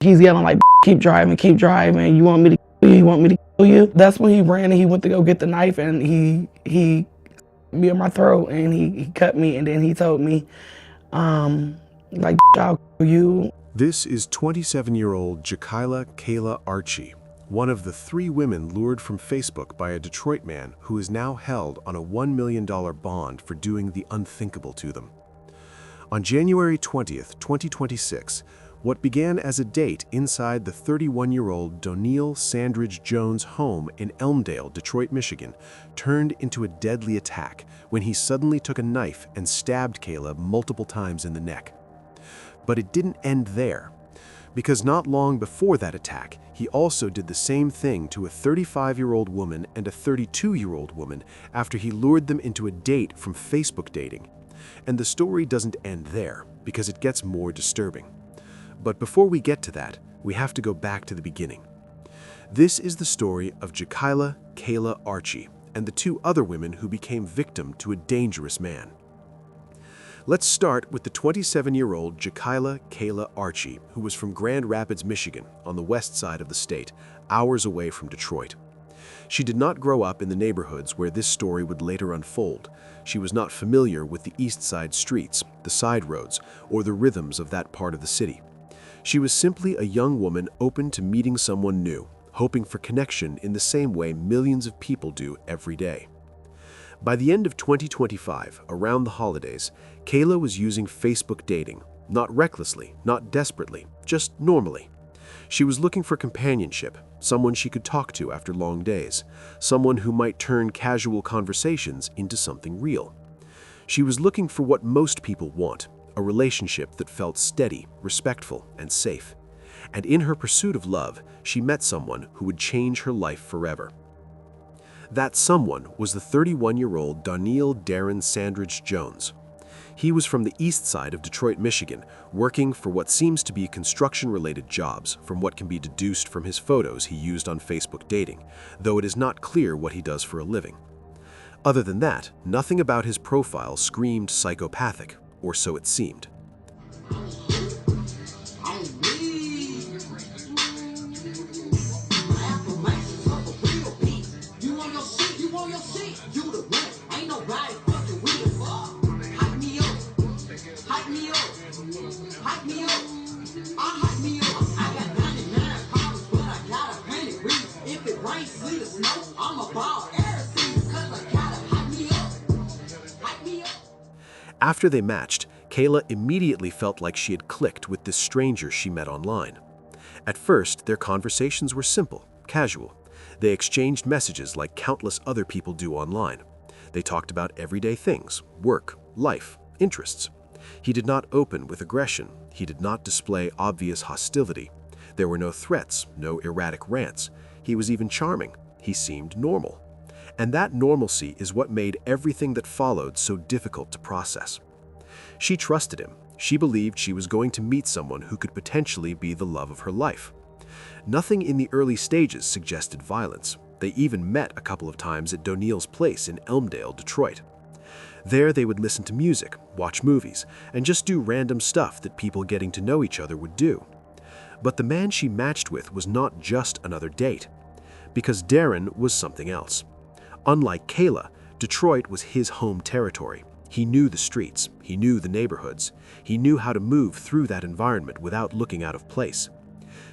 He's yelling like, keep driving, you want me to kill you, you want me to kill you. That's when he ran and he went to go get the knife, and he me in my throat, and he cut me, and then he told me, like, I'll kill you. This is 27-year-old Jakayla Kayla Archie, one of the 3 women lured from Facebook by a Detroit man who is now held on a $1 million bond for doing the unthinkable to them. On January 20th, 2026, what began as a date inside the 31-year-old Donielle Sandridge Jones' home in Elmdale, Detroit, Michigan, turned into a deadly attack when he suddenly took a knife and stabbed Kayla multiple times in the neck. But it didn't end there, because not long before that attack, he also did the same thing to a 35-year-old woman and a 32-year-old woman after he lured them into a date from Facebook dating. And the story doesn't end there, because it gets more disturbing. But before we get to that, we have to go back to the beginning. This is the story of Jakayla Kayla Archie and the 2 other women who became victim to a dangerous man. Let's start with the 27-year-old Jakayla Kayla Archie, who was from Grand Rapids, Michigan, on the west side of the state, hours away from Detroit. She did not grow up in the neighborhoods where this story would later unfold. She was not familiar with the east side streets, the side roads, or the rhythms of that part of the city. She was simply a young woman open to meeting someone new, hoping for connection in the same way millions of people do every day. By the end of 2025, around the holidays, Kayla was using Facebook dating, not recklessly, not desperately, just normally. She was looking for companionship, someone she could talk to after long days, someone who might turn casual conversations into something real. She was looking for what most people want, a relationship that felt steady, respectful, and safe. And in her pursuit of love, she met someone who would change her life forever. That someone was the 31-year-old Donielle Darren Sandridge Jones. He was from the east side of Detroit, Michigan, working for what seems to be construction-related jobs, from what can be deduced from his photos he used on Facebook dating, though it is not clear what he does for a living. Other than that, nothing about his profile screamed psychopathic, or so it seemed. After they matched, Kayla immediately felt like she had clicked with this stranger she met online. At first, their conversations were simple, casual. They exchanged messages like countless other people do online. They talked about everyday things, work, life, interests. He did not open with aggression. He did not display obvious hostility. There were no threats, no erratic rants. He was even charming. He seemed normal. And that normalcy is what made everything that followed so difficult to process. She trusted him. She believed she was going to meet someone who could potentially be the love of her life. Nothing in the early stages suggested violence. They even met a couple of times at Donielle's place in Elmdale, Detroit. There they would listen to music, watch movies, and just do random stuff that people getting to know each other would do. But the man she matched with was not just another date, because Darren was something else. Unlike Kayla, Detroit was his home territory. He knew the streets, he knew the neighborhoods, he knew how to move through that environment without looking out of place.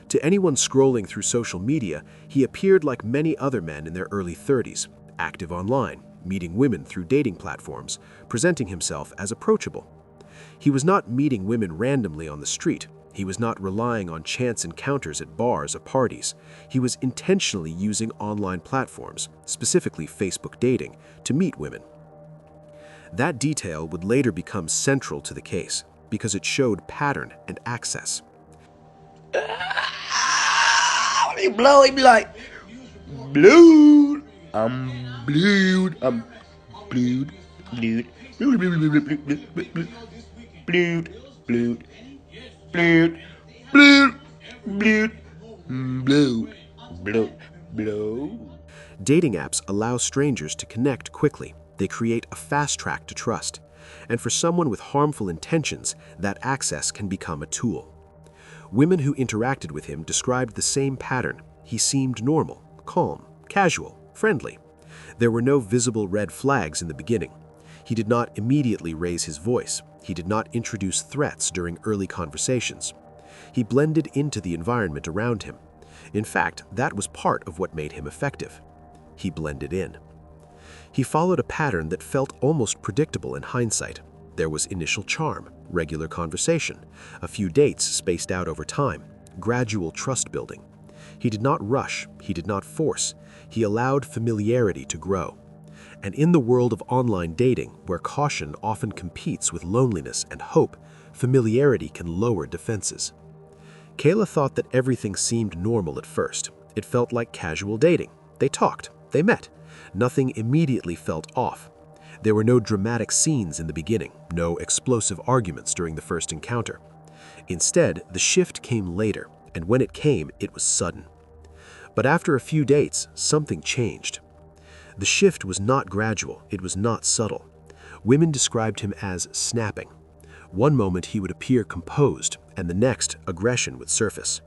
To anyone scrolling through social media, he appeared like many other men in their early 30s, active online, meeting women through dating platforms, presenting himself as approachable. He was not meeting women randomly on the street. He was not relying on chance encounters at bars or parties. He was intentionally using online platforms, specifically Facebook dating, to meet women. That detail would later become central to the case because it showed pattern and access. When he blow, he be like, "Blood, I'm blood, I'm blood, blood, blood, blood, blood, blood, blood, blood, blood, blood, blood, blood, blood." Dating apps allow strangers to connect quickly. They create a fast track to trust. And for someone with harmful intentions, that access can become a tool. Women who interacted with him described the same pattern. He seemed normal, calm, casual, friendly. There were no visible red flags in the beginning. He did not immediately raise his voice. He did not introduce threats during early conversations. He blended into the environment around him. In fact, that was part of what made him effective. He blended in. He followed a pattern that felt almost predictable in hindsight. There was initial charm, regular conversation, a few dates spaced out over time, gradual trust building. He did not rush, he did not force, he allowed familiarity to grow. And in the world of online dating, where caution often competes with loneliness and hope, familiarity can lower defenses. Kayla thought that everything seemed normal at first. It felt like casual dating. They talked, they met. Nothing immediately felt off. There were no dramatic scenes in the beginning, no explosive arguments during the first encounter. Instead, the shift came later, and when it came, it was sudden. But after a few dates, something changed. The shift was not gradual, it was not subtle. Women described him as snapping. One moment he would appear composed, and the next, aggression would surface.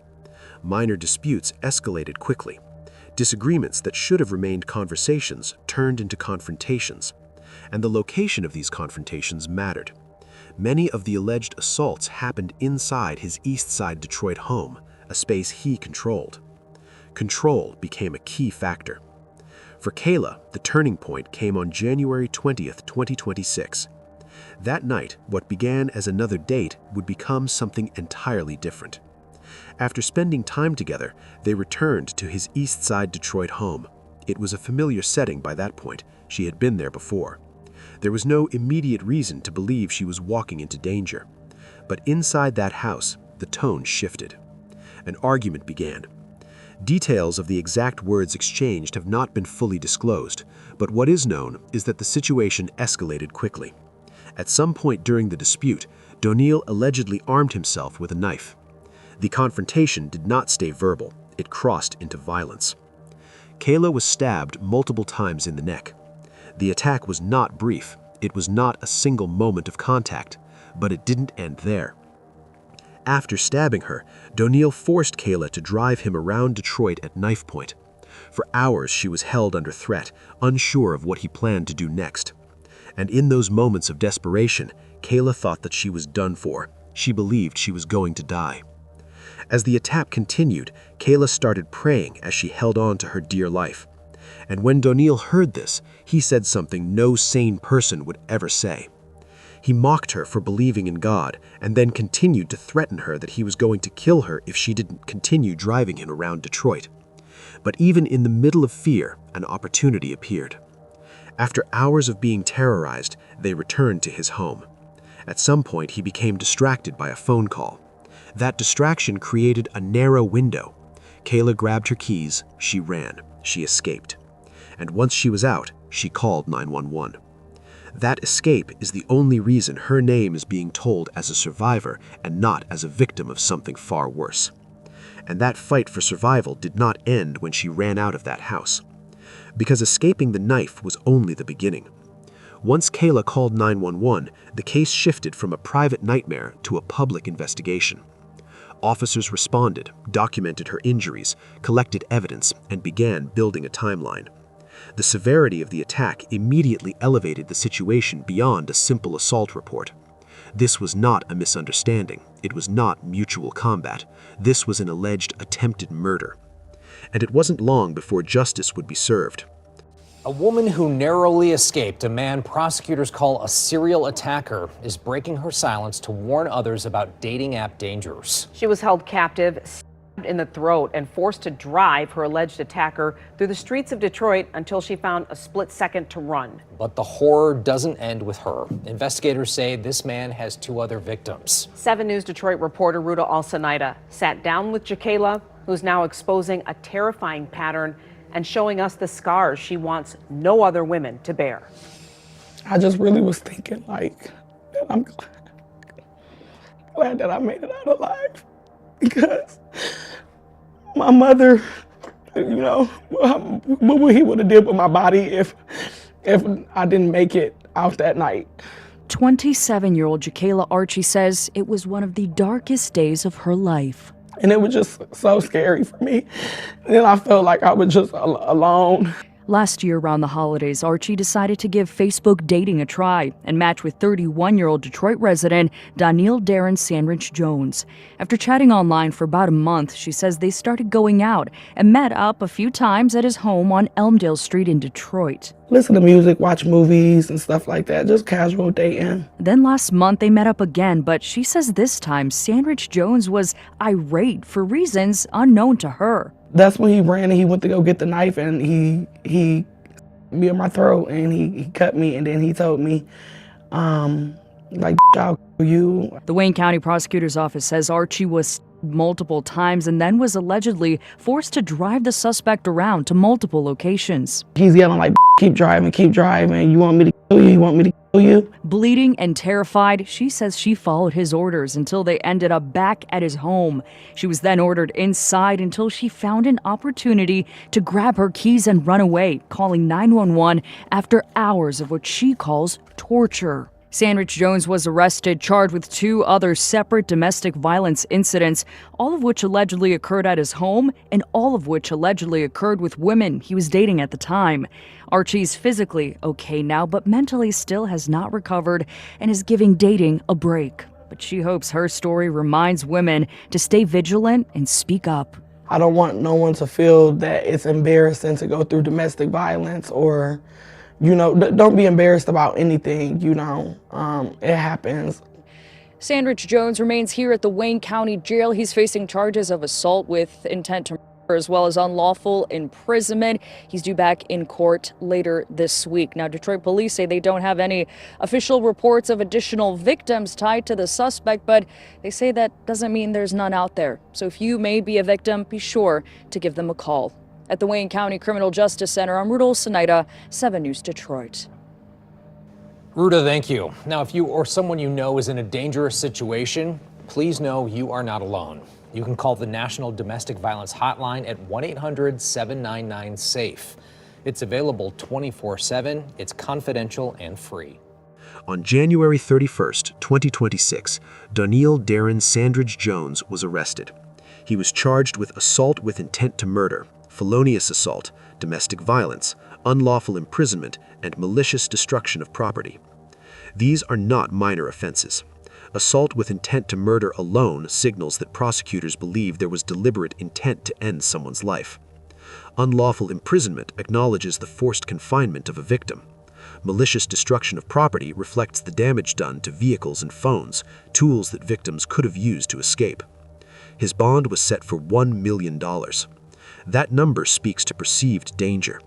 Minor disputes escalated quickly. Disagreements that should have remained conversations turned into confrontations. And the location of these confrontations mattered. Many of the alleged assaults happened inside his East Side Detroit home, a space he controlled. Control became a key factor. For Kayla, the turning point came on January 20th, 2026. That night, what began as another date would become something entirely different. After spending time together, they returned to his East Side Detroit home. It was a familiar setting by that point. She had been there before. There was no immediate reason to believe she was walking into danger. But inside that house, the tone shifted. An argument began. Details of the exact words exchanged have not been fully disclosed, but what is known is that the situation escalated quickly. At some point during the dispute, Donil allegedly armed himself with a knife. The confrontation did not stay verbal, it crossed into violence. Kayla was stabbed multiple times in the neck. The attack was not brief, it was not a single moment of contact, but it didn't end there. After stabbing her, Donil forced Kayla to drive him around Detroit at knife point. For hours she was held under threat, unsure of what he planned to do next. And in those moments of desperation, Kayla thought that she was done for. She believed she was going to die. As the attack continued, Kayla started praying as she held on to her dear life. And when Donil heard this, he said something no sane person would ever say. He mocked her for believing in God and then continued to threaten her that he was going to kill her if she didn't continue driving him around Detroit. But even in the middle of fear, an opportunity appeared. After hours of being terrorized, they returned to his home. At some point, he became distracted by a phone call. That distraction created a narrow window. Kayla grabbed her keys, she ran, she escaped. And once she was out, she called 911. That escape is the only reason her name is being told as a survivor and not as a victim of something far worse. And that fight for survival did not end when she ran out of that house. Because escaping the knife was only the beginning. Once Kayla called 911, the case shifted from a private nightmare to a public investigation. Officers responded, documented her injuries, collected evidence, and began building a timeline. The severity of the attack immediately elevated the situation beyond a simple assault report. This was not a misunderstanding. It was not mutual combat. This was an alleged attempted murder. And it wasn't long before justice would be served. A woman who narrowly escaped a man prosecutors call a serial attacker is breaking her silence to warn others about dating app dangers. She was held captive, stabbed in the throat, and forced to drive her alleged attacker through the streets of Detroit until she found a split second to run. But the horror doesn't end with her. Investigators say this man has 2 other victims. 7 News Detroit reporter Ruta Alsanaida sat down with Jakayla, who's now exposing a terrifying pattern and showing us the scars she wants no other women to bear. I just really was thinking, like, that I'm glad that I made it out alive. Because my mother, you know, what he would have did with my body if I didn't make it out that night. 27-year-old Jakayla Archie says it was one of the darkest days of her life. And it was just so scary for me. And then I felt like I was just alone. Last year around the holidays, Archie decided to give Facebook dating a try and match with 31-year-old Detroit resident Danielle Darren Sandridge Jones. After chatting online for about a month, she says they started going out and met up a few times at his home on Elmdale Street in Detroit. Listen to music, watch movies and stuff like that, just casual dating. Then last month they met up again, but she says this time Sandridge Jones was irate for reasons unknown to her. That's when he ran and he went to go get the knife and he me in my throat and he cut me and then he told me, like, I'll kill you. The Wayne County Prosecutor's Office says Archie was multiple times and then was allegedly forced to drive the suspect around to multiple locations. He's yelling like, keep driving, you want me to kill you, Bleeding and terrified, she says she followed his orders until they ended up back at his home. She was then ordered inside until she found an opportunity to grab her keys and run away, calling 911 after hours of what she calls torture. Sandridge Jones was arrested, charged with 2 other separate domestic violence incidents, all of which allegedly occurred at his home and all of which allegedly occurred with women he was dating at the time. Archie's physically okay now, but mentally still has not recovered and is giving dating a break. But she hopes her story reminds women to stay vigilant and speak up. I don't want no one to feel that it's embarrassing to go through domestic violence or, don't be embarrassed about anything, it happens. Sandridge Jones remains here at the Wayne County Jail. He's facing charges of assault with intent to murder as well as unlawful imprisonment. He's due back in court later this week. Now, Detroit police say they don't have any official reports of additional victims tied to the suspect, but they say that doesn't mean there's none out there. So if you may be a victim, be sure to give them a call. At the Wayne County Criminal Justice Center, I'm Ruta Olsen-Ida, 7 News Detroit. Ruta, thank you. Now, if you or someone you know is in a dangerous situation, please know you are not alone. You can call the National Domestic Violence Hotline at 1-800-799-SAFE. It's available 24/7. It's confidential and free. On January 31st, 2026, Danielle Darren Sandridge Jones was arrested. He was charged with assault with intent to murder, felonious assault, domestic violence, unlawful imprisonment, and malicious destruction of property. These are not minor offenses. Assault with intent to murder alone signals that prosecutors believe there was deliberate intent to end someone's life. Unlawful imprisonment acknowledges the forced confinement of a victim. Malicious destruction of property reflects the damage done to vehicles and phones, tools that victims could have used to escape. His bond was set for $1 million. That number speaks to perceived danger.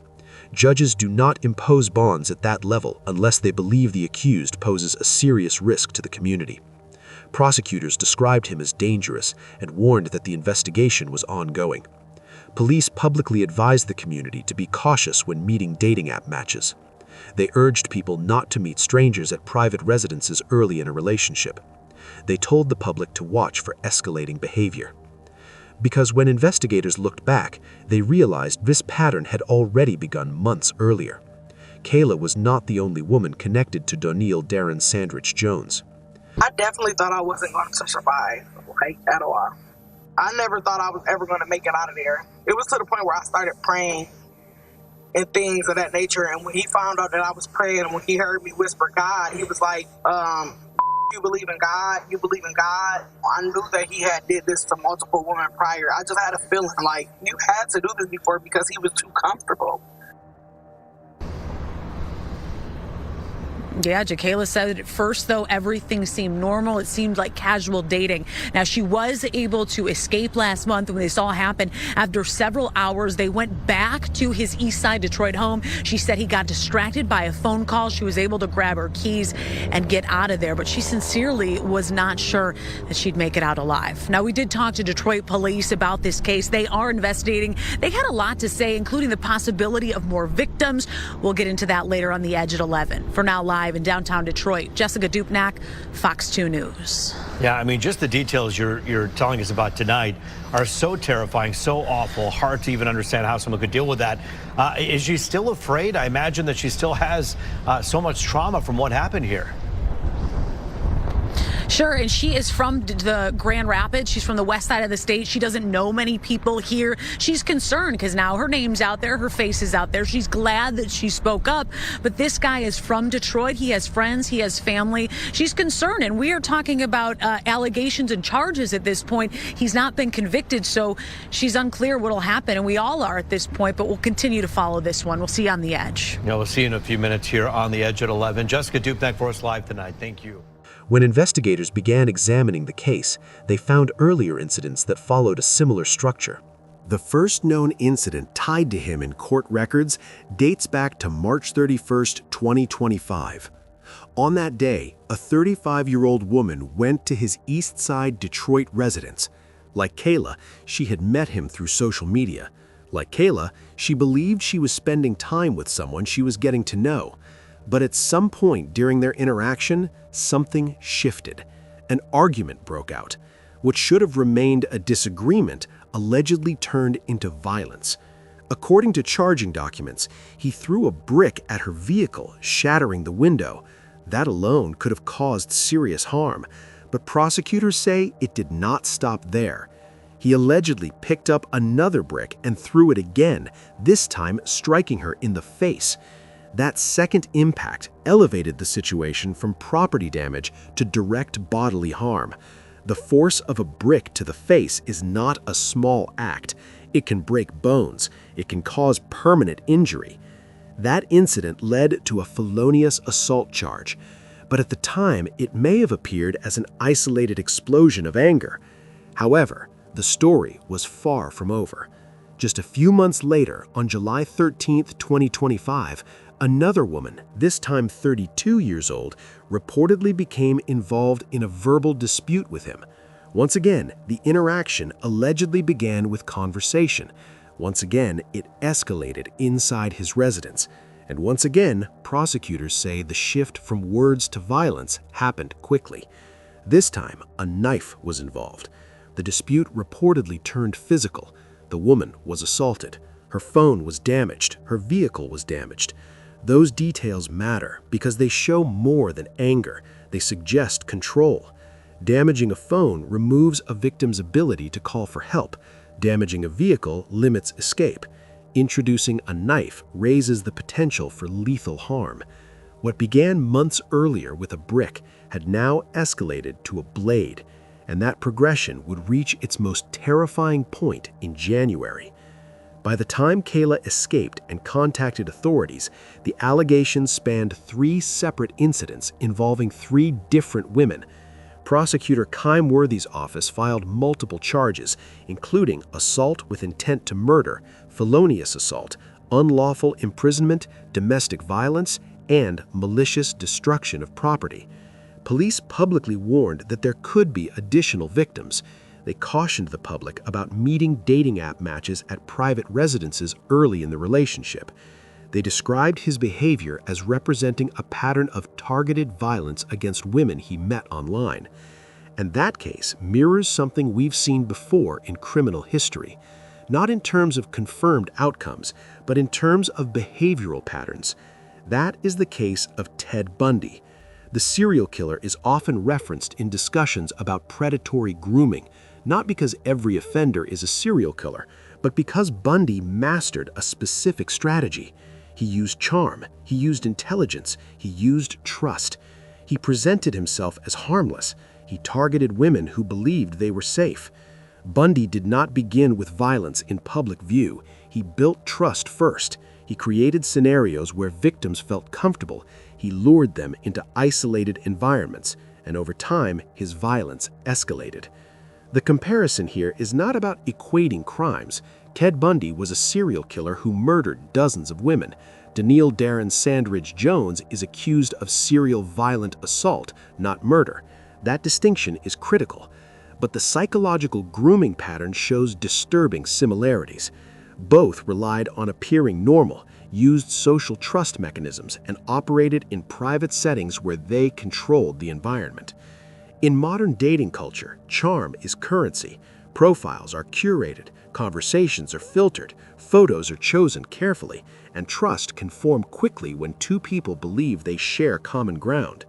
Judges do not impose bonds at that level unless they believe the accused poses a serious risk to the community. Prosecutors described him as dangerous and warned that the investigation was ongoing. Police publicly advised the community to be cautious when meeting dating app matches. They urged people not to meet strangers at private residences early in a relationship. They told the public to watch for escalating behavior. Because when investigators looked back, they realized this pattern had already begun months earlier. Kayla was not the only woman connected to Danielle Darren Sandridge Jones. I definitely thought I wasn't going to survive, at all. I never thought I was ever going to make it out of there. It was to the point where I started praying and things of that nature. And when he found out that I was praying and when he heard me whisper God, he was like, you believe in God? You believe in God? I knew that he had did this to multiple women prior. I just had a feeling like you had to do this before because he was too comfortable. Yeah, Jakayla said at first, though, everything seemed normal. It seemed like casual dating. Now, she was able to escape last month when this all happened. After several hours, they went back to his East Side Detroit home. She said he got distracted by a phone call. She was able to grab her keys and get out of there, but she sincerely was not sure that she'd make it out alive. Now, we did talk to Detroit police about this case. They are investigating. They had a lot to say, including the possibility of more victims. We'll get into that later on The Edge at 11. For now, live in downtown Detroit, Jessica Dupnack, Fox 2 News. Yeah, I mean, just the details you're telling us about tonight are so terrifying, so awful, hard to even understand how someone could deal with that. Is she still afraid? I imagine that she still has so much trauma from what happened here. Sure, and she is from the Grand Rapids. She's from the west side of the state. She doesn't know many people here. She's concerned because now her name's out there, her face is out there. She's glad that she spoke up, but this guy is from Detroit. He has friends, he has family. She's concerned, and we are talking about allegations and charges at this point. He's not been convicted, so she's unclear what'll happen, and we all are at this point, but we'll continue to follow this one. We'll see you on The Edge. Yeah, we'll see you in a few minutes here on The Edge at 11. Jessica Dupnack for us live tonight. Thank you. When investigators began examining the case, they found earlier incidents that followed a similar structure. The first known incident tied to him in court records dates back to March 31st, 2025. On that day, a 35-year-old woman went to his East Side Detroit residence. Like Kayla, she had met him through social media. Like Kayla, she believed she was spending time with someone she was getting to know. But at some point during their interaction, something shifted. An argument broke out. What should have remained a disagreement allegedly turned into violence. According to charging documents, he threw a brick at her vehicle, shattering the window. That alone could have caused serious harm, but prosecutors say it did not stop there. He allegedly picked up another brick and threw it again, this time striking her in the face. That second impact elevated the situation from property damage to direct bodily harm. The force of a brick to the face is not a small act. It can break bones. It can cause permanent injury. That incident led to a felonious assault charge, but at the time it may have appeared as an isolated explosion of anger. However, the story was far from over. Just a few months later, on July 13, 2025, another woman, this time 32 years old, reportedly became involved in a verbal dispute with him. Once again, the interaction allegedly began with conversation. Once again, it escalated inside his residence. And once again, prosecutors say the shift from words to violence happened quickly. This time, a knife was involved. The dispute reportedly turned physical. The woman was assaulted. Her phone was damaged. Her vehicle was damaged. Those details matter because they show more than anger. They suggest control. Damaging a phone removes a victim's ability to call for help. Damaging a vehicle limits escape. Introducing a knife raises the potential for lethal harm. What began months earlier with a brick had now escalated to a blade, and that progression would reach its most terrifying point in January. By the time Kayla escaped and contacted authorities, the allegations spanned 3 separate incidents involving 3 different women. Prosecutor Kym Worthy's office filed multiple charges, including assault with intent to murder, felonious assault, unlawful imprisonment, domestic violence, and malicious destruction of property. Police publicly warned that there could be additional victims. They cautioned the public about meeting dating app matches at private residences early in the relationship. They described his behavior as representing a pattern of targeted violence against women he met online. And that case mirrors something we've seen before in criminal history, not in terms of confirmed outcomes, but in terms of behavioral patterns. That is the case of Ted Bundy. The serial killer is often referenced in discussions about predatory grooming, not because every offender is a serial killer, but because Bundy mastered a specific strategy. He used charm, he used intelligence, he used trust. He presented himself as harmless. He targeted women who believed they were safe. Bundy did not begin with violence in public view. He built trust first. He created scenarios where victims felt comfortable. He lured them into isolated environments, and over time, his violence escalated. The comparison here is not about equating crimes. Ted Bundy was a serial killer who murdered dozens of women. Danielle Darren Sandridge Jones is accused of serial violent assault, not murder. That distinction is critical. But the psychological grooming pattern shows disturbing similarities. Both relied on appearing normal, used social trust mechanisms, and operated in private settings where they controlled the environment. In modern dating culture, charm is currency. Profiles are curated, conversations are filtered, photos are chosen carefully, and trust can form quickly when 2 people believe they share common ground.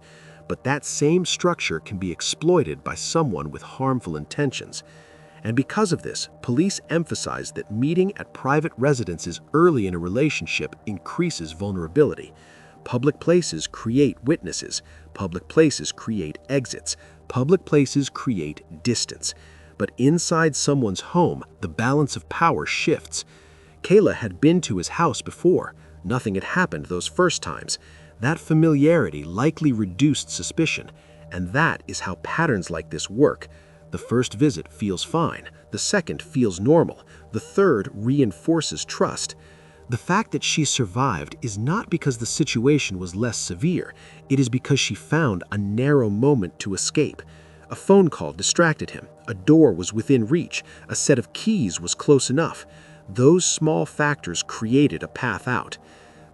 but that same structure can be exploited by someone with harmful intentions. And because of this, police emphasize that meeting at private residences early in a relationship increases vulnerability. Public places create witnesses. Public places create exits. Public places create distance. But inside someone's home, the balance of power shifts. Kayla had been to his house before. Nothing had happened those first times. That familiarity likely reduced suspicion, and that is how patterns like this work. The first visit feels fine, the second feels normal, the third reinforces trust. The fact that she survived is not because the situation was less severe, it is because she found a narrow moment to escape. A phone call distracted him, a door was within reach, a set of keys was close enough. Those small factors created a path out.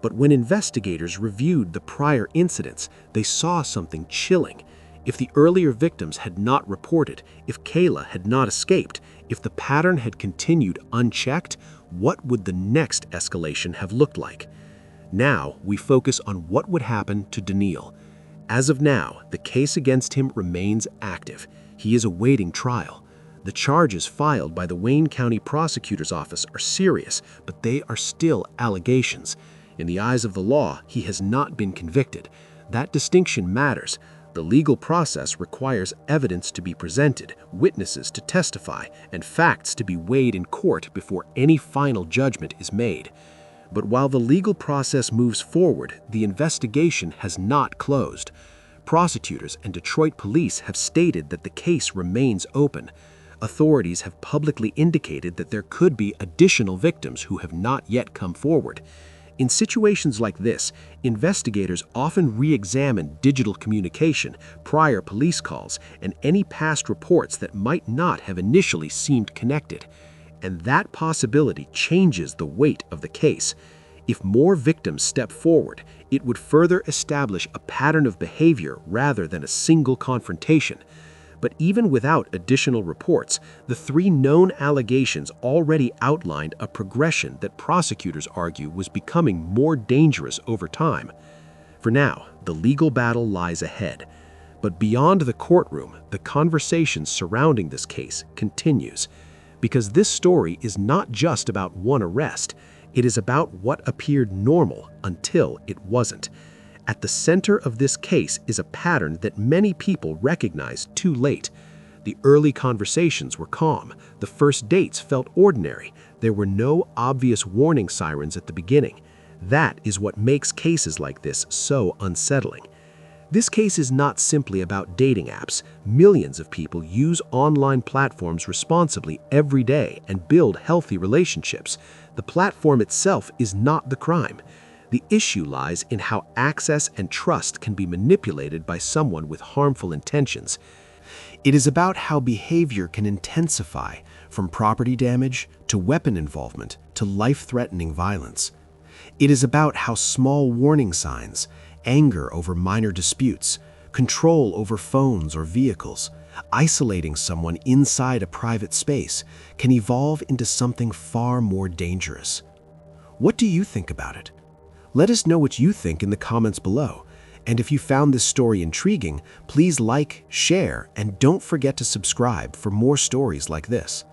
But when investigators reviewed the prior incidents, they saw something chilling. If the earlier victims had not reported, if Kayla had not escaped, if the pattern had continued unchecked, what would the next escalation have looked like? Now we focus on what would happen to Daniil. As of now, the case against him remains active. He is awaiting trial. The charges filed by the Wayne County Prosecutor's Office are serious, but they are still allegations. In the eyes of the law, he has not been convicted. That distinction matters. The legal process requires evidence to be presented, witnesses to testify, and facts to be weighed in court before any final judgment is made. But while the legal process moves forward, the investigation has not closed. Prosecutors and Detroit police have stated that the case remains open. Authorities have publicly indicated that there could be additional victims who have not yet come forward. In situations like this, investigators often re-examine digital communication, prior police calls, and any past reports that might not have initially seemed connected. And that possibility changes the weight of the case. If more victims step forward, it would further establish a pattern of behavior rather than a single confrontation. But even without additional reports, the three known allegations already outlined a progression that prosecutors argue was becoming more dangerous over time. For now, the legal battle lies ahead. But beyond the courtroom, the conversation surrounding this case continues. Because this story is not just about one arrest, it is about what appeared normal until it wasn't. At the center of this case is a pattern that many people recognized too late. The early conversations were calm. The first dates felt ordinary. There were no obvious warning sirens at the beginning. That is what makes cases like this so unsettling. This case is not simply about dating apps. Millions of people use online platforms responsibly every day and build healthy relationships. The platform itself is not the crime. The issue lies in how access and trust can be manipulated by someone with harmful intentions. It is about how behavior can intensify, from property damage to weapon involvement to life-threatening violence. It is about how small warning signs, anger over minor disputes, control over phones or vehicles, isolating someone inside a private space can evolve into something far more dangerous. What do you think about it? Let us know what you think in the comments below. And if you found this story intriguing, please like, share, and don't forget to subscribe for more stories like this.